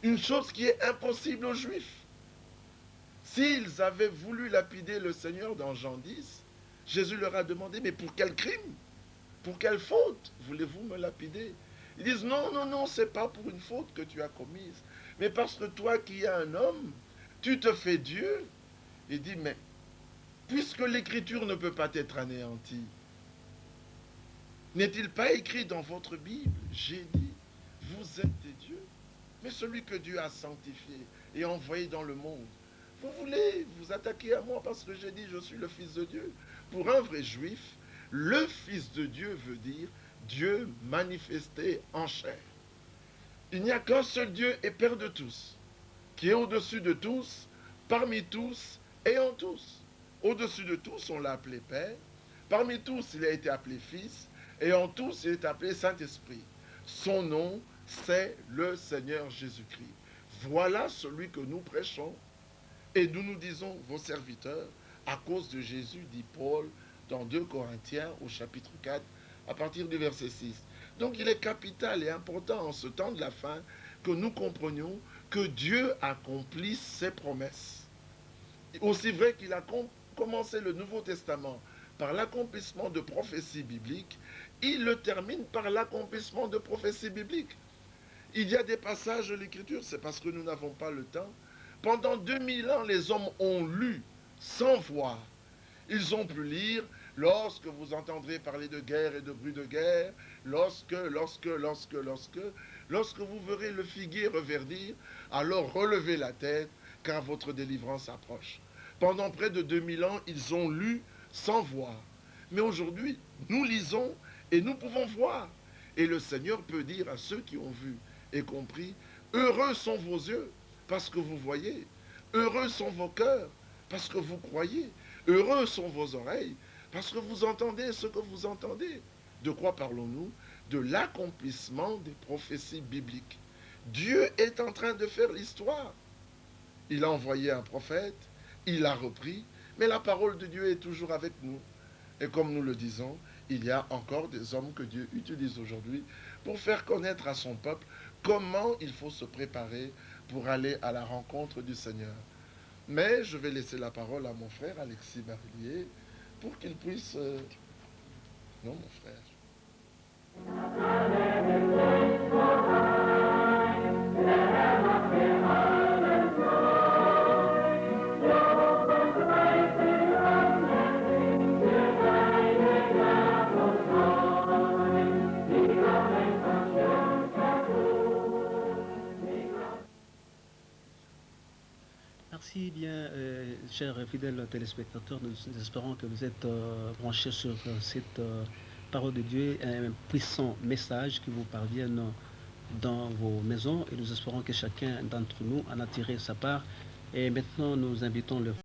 Une chose qui est impossible aux Juifs. S'ils avaient voulu lapider le Seigneur dans Jean 10, Jésus leur a demandé, mais pour quel crime? Pour quelle faute voulez-vous me lapider? Ils disent, non, non, non, c'est pas pour une faute que tu as commise, mais parce que toi qui es un homme, tu te fais Dieu. Il dit, mais puisque l'écriture ne peut pas être anéantie, n'est-il pas écrit dans votre Bible, j'ai dit, vous êtes des dieux, mais celui que Dieu a sanctifié et envoyé dans le monde, vous voulez vous attaquer à moi parce que j'ai dit, je suis le Fils de Dieu. Pour un vrai juif, le Fils de Dieu veut dire Dieu manifesté en chair. Il n'y a qu'un seul Dieu et Père de tous, qui est au-dessus de tous, parmi tous et en tous. Au-dessus de tous, on l'a appelé Père. Parmi tous, il a été appelé Fils. Et en tous, il est appelé Saint-Esprit. Son nom, c'est le Seigneur Jésus-Christ. Voilà celui que nous prêchons. Et nous nous disons, vos serviteurs, à cause de Jésus, dit Paul, dans 2 Corinthiens, au chapitre 4, à partir du verset 6. Donc il est capital et important en ce temps de la fin que nous comprenions que Dieu accomplit ses promesses. Aussi vrai qu'il a commencé le Nouveau Testament par l'accomplissement de prophéties bibliques, il le termine par l'accomplissement de prophéties bibliques. Il y a des passages de l'Écriture, c'est parce que nous n'avons pas le temps. Pendant 2000 ans, les hommes ont lu sans voir. Ils ont pu lire lorsque vous entendrez parler de guerre et de bruit de guerre, lorsque vous verrez le figuier reverdir, alors relevez la tête, car votre délivrance approche. Pendant près de 2000 ans, ils ont lu sans voir. Mais aujourd'hui, nous lisons et nous pouvons voir. Et le Seigneur peut dire à ceux qui ont vu et compris, heureux sont vos yeux, parce que vous voyez. Heureux sont vos cœurs, parce que vous croyez. Heureux sont vos oreilles, parce que vous entendez ce que vous entendez. De quoi parlons-nous? De l'accomplissement des prophéties bibliques. Dieu est en train de faire l'histoire. Il a envoyé un prophète, il l'a repris, mais la parole de Dieu est toujours avec nous. Et comme nous le disons, il y a encore des hommes que Dieu utilise aujourd'hui pour faire connaître à son peuple comment il faut se préparer pour aller à la rencontre du Seigneur. Mais je vais laisser la parole à mon frère Alexis Barillier pour qu'il puisse... Non, mon frère. Merci bien, chers fidèles téléspectateurs. Nous espérons que vous êtes branchés sur cette parole de Dieu, un puissant message qui vous parvienne dans vos maisons. Et nous espérons que chacun d'entre nous en a tiré sa part. Et maintenant, nous invitons le